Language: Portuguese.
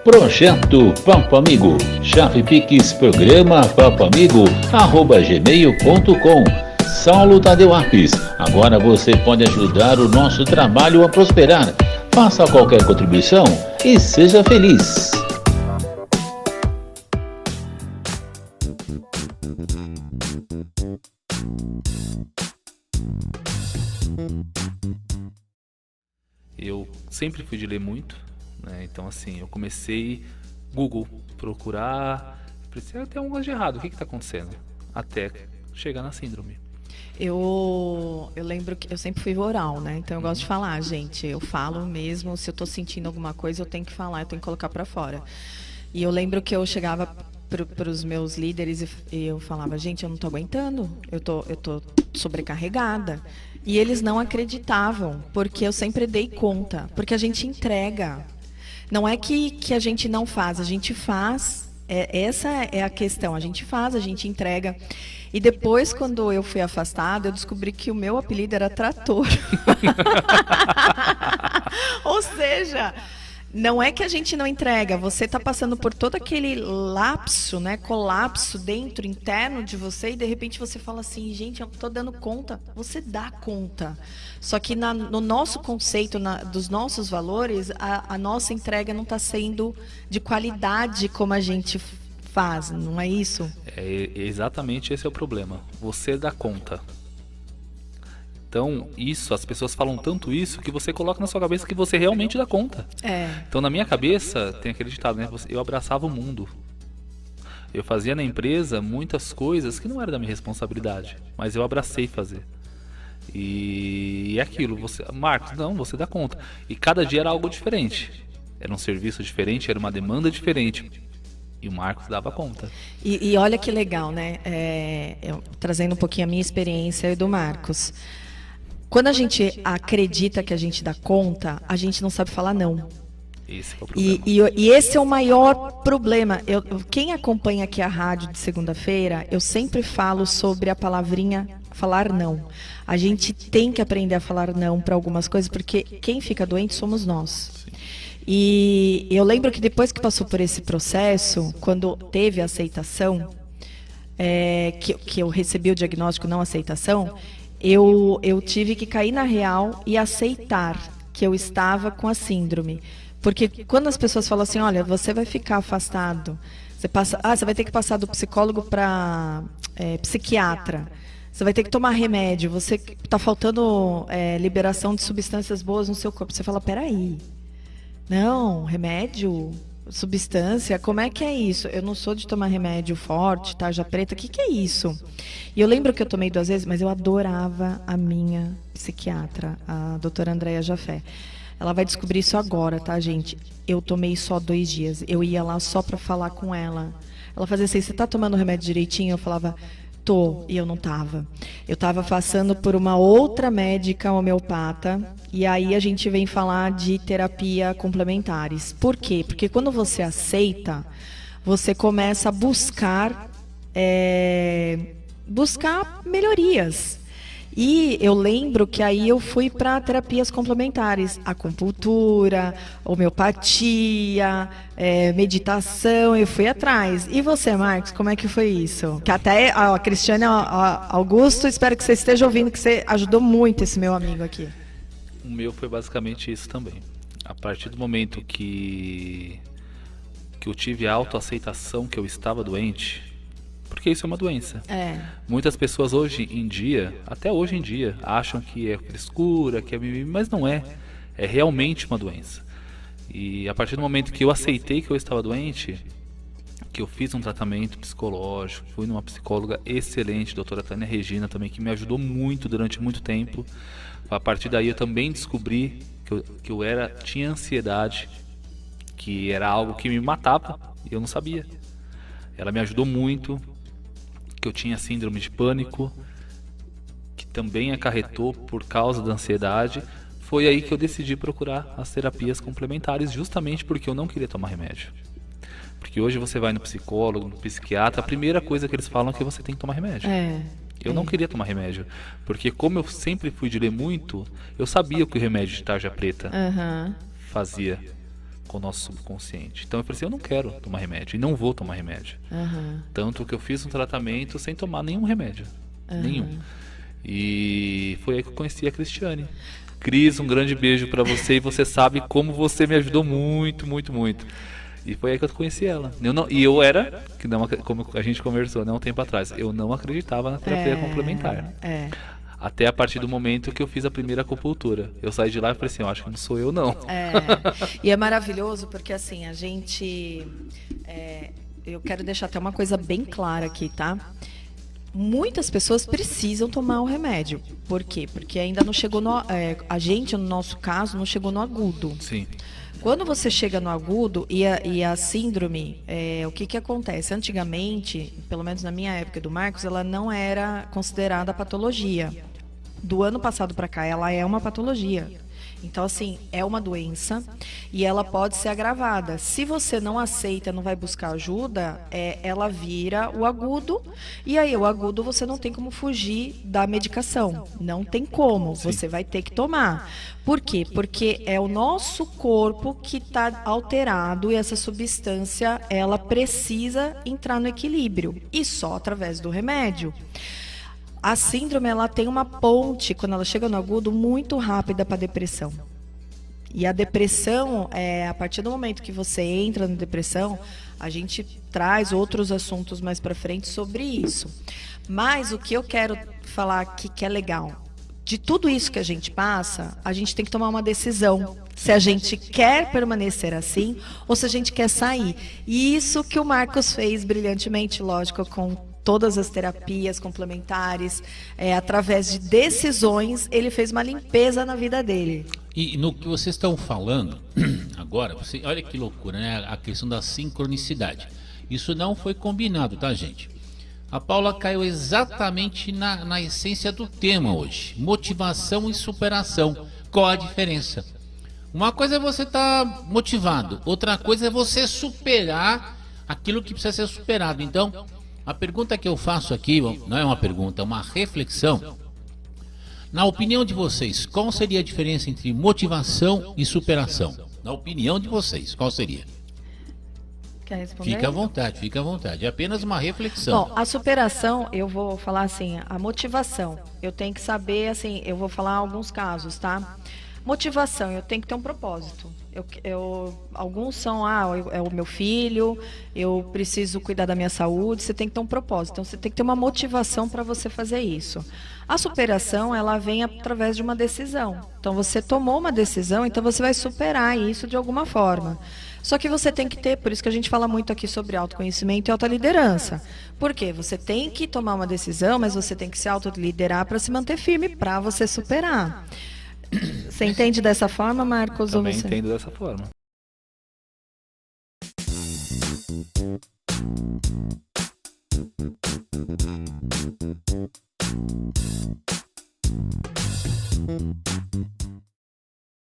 Projeto Papo Amigo, chave Pix programa papoamigo@gmail.com. Saulo Tadeu Apes, agora você pode ajudar o nosso trabalho a prosperar. Faça qualquer contribuição e seja feliz. Eu sempre fui de ler muito, né? Então assim, eu comecei Google, procurar, pensei, tem algo de errado, o que está acontecendo? Até chegar na síndrome. Eu lembro que eu sempre fui oral, né? Então eu gosto de falar, gente. Eu falo mesmo, se eu tô sentindo alguma coisa, eu tenho que falar, eu tenho que colocar pra fora. E eu lembro que eu chegava pros meus líderes e eu falava, gente, eu não tô aguentando, eu tô sobrecarregada. E eles não acreditavam, porque eu sempre dei conta, porque a gente entrega. Não é que a gente não faz, a gente faz. Essa é a questão, a gente faz, a gente entrega. E depois, quando eu fui afastada, eu descobri que o meu apelido era Trator. Ou seja, não é que a gente não entrega, você está passando por todo aquele lapso, né, colapso dentro, interno de você, e de repente você fala assim, gente, eu estou dando conta. Você dá conta. Só que no nosso conceito, dos nossos valores, a nossa entrega não está sendo de qualidade como a gente faz, não é isso? Exatamente esse é o problema. Você dá conta. Então, as pessoas falam tanto isso que você coloca na sua cabeça que você realmente dá conta. Então, na minha cabeça, tem aquele ditado, né? Eu abraçava o mundo. Eu fazia na empresa muitas coisas que não eram da minha responsabilidade, mas eu abracei fazer. E é aquilo, Marcos, não, você dá conta. E cada dia era algo diferente. Era um serviço diferente, era uma demanda diferente. E o Marcos dava conta. E olha que legal, né? Trazendo um pouquinho a minha experiência e do Marcos. Quando a gente acredita que a gente dá conta, a gente não sabe falar não. Esse é o problema. E esse é o maior problema. Quem acompanha aqui a rádio de segunda-feira, eu sempre falo sobre a palavrinha falar não. A gente tem que aprender a falar não para algumas coisas, porque quem fica doente somos nós. Sim. E eu lembro que depois que passou por esse processo, quando teve a aceitação, que eu recebi o diagnóstico não aceitação, eu tive que cair na real e aceitar que eu estava com a síndrome. Porque quando as pessoas falam assim, olha, você vai ficar afastado, você vai ter que passar do psicólogo para psiquiatra, você vai ter que tomar remédio, você está faltando liberação de substâncias boas no seu corpo. Você fala, peraí, não, remédio, substância, como é que é isso? Eu não sou de tomar remédio forte, tarja preta, o que é isso? E eu lembro que eu tomei 2 vezes, mas eu adorava a minha psiquiatra, a doutora Andréia Jafé. Ela vai descobrir isso agora, tá, gente? Eu tomei só 2 dias, eu ia lá só para falar com ela. Ela fazia assim, você tá tomando o remédio direitinho? Eu falava, tô, e eu não tava. Eu tava passando por uma outra médica homeopata, e aí a gente vem falar de terapia complementares. Por quê? Porque quando você aceita, você começa a buscar melhorias. E eu lembro que aí eu fui para terapias complementares, acupuntura, homeopatia, meditação, eu fui atrás. E você, Marcos, como é que foi isso? Que até a Cristiane Augusto, espero que você esteja ouvindo, que você ajudou muito esse meu amigo aqui. O meu foi basicamente isso também. A partir do momento que eu tive a autoaceitação que eu estava doente, porque isso é uma doença. Muitas pessoas hoje em dia, até hoje em dia, acham que é frescura, que é mimimi, mas não é. É realmente uma doença. E a partir do momento que eu aceitei que eu estava doente, que eu fiz um tratamento psicológico, fui numa psicóloga excelente, doutora Tânia Regina também, que me ajudou muito durante muito tempo. A partir daí eu também descobri que eu tinha ansiedade, que era algo que me matava e eu não sabia. Ela me ajudou muito, que eu tinha síndrome de pânico, que também acarretou por causa da ansiedade. Foi aí que eu decidi procurar as terapias complementares, justamente porque eu não queria tomar remédio. Porque hoje você vai no psicólogo, no psiquiatra, a primeira coisa que eles falam é que você tem que tomar remédio. Eu não queria tomar remédio, porque como eu sempre fui de ler muito, eu sabia o que o remédio de tarja preta fazia. com o nosso subconsciente. Então eu falei assim, eu não quero tomar remédio e não vou tomar remédio. Tanto que eu fiz um tratamento sem tomar nenhum remédio. Nenhum. E foi aí que eu conheci a Cristiane. Cris, um grande beijo pra você, e você sabe como você me ajudou muito, muito, muito. E foi aí que eu conheci ela. Eu era, como a gente conversou, né, um tempo atrás, eu não acreditava na terapia complementar. Até a partir do momento que eu fiz a primeira acupuntura. Eu saí de lá e falei assim, eu acho que não sou eu, não. E é maravilhoso porque, assim, a gente... eu quero deixar até uma coisa bem clara aqui, tá? Muitas pessoas precisam tomar o remédio. Por quê? Porque ainda não chegou a gente, no nosso caso, não chegou no agudo. Sim. Quando você chega no agudo e a síndrome, o que acontece? Antigamente, pelo menos na minha época do Marcos, ela não era considerada patologia. Do ano passado para cá, ela é uma patologia. Então, assim, é uma doença e ela pode ser agravada. Se você não aceita, não vai buscar ajuda, ela vira o agudo. E aí, o agudo, você não tem como fugir da medicação. Não tem como. Sim. Você vai ter que tomar. Por quê? Porque é o nosso corpo que está alterado e essa substância, ela precisa entrar no equilíbrio. E só através do remédio. A síndrome, ela tem uma ponte, quando ela chega no agudo, muito rápida para a depressão. E a depressão, a partir do momento que você entra na depressão, a gente traz outros assuntos mais para frente sobre isso. Mas o que eu quero falar aqui que é legal, de tudo isso que a gente passa, a gente tem que tomar uma decisão. Se a gente quer permanecer assim ou se a gente quer sair. E isso que o Marcos fez brilhantemente, lógico, com todas as terapias complementares, através de decisões, ele fez uma limpeza na vida dele. E no que vocês estão falando agora, olha que loucura, né? A questão da sincronicidade. Isso não foi combinado, tá, gente? A Paula caiu exatamente na essência do tema hoje. Motivação e superação. Qual a diferença? Uma coisa é você estar motivado, outra coisa é você superar aquilo que precisa ser superado. Então, a pergunta que eu faço aqui, não é uma pergunta, é uma reflexão. Na opinião de vocês, qual seria a diferença entre motivação e superação? Na opinião de vocês, qual seria? Quer responder? Fica à vontade. É apenas uma reflexão. Bom, a superação, eu vou falar assim, a motivação. Eu tenho que saber, assim, eu vou falar alguns casos, tá? Motivação, eu tenho que ter um propósito. Alguns são, é o meu filho, eu preciso cuidar da minha saúde, você tem que ter um propósito. Então, você tem que ter uma motivação para você fazer isso. A superação, ela vem através de uma decisão. Então, você tomou uma decisão, então você vai superar isso de alguma forma. Só que você tem que ter, por isso que a gente fala muito aqui sobre autoconhecimento e autoliderança. Por quê? Você tem que tomar uma decisão, mas você tem que se autoliderar para se manter firme, para você superar. Você entende dessa forma, Marcos? Também entendo dessa forma.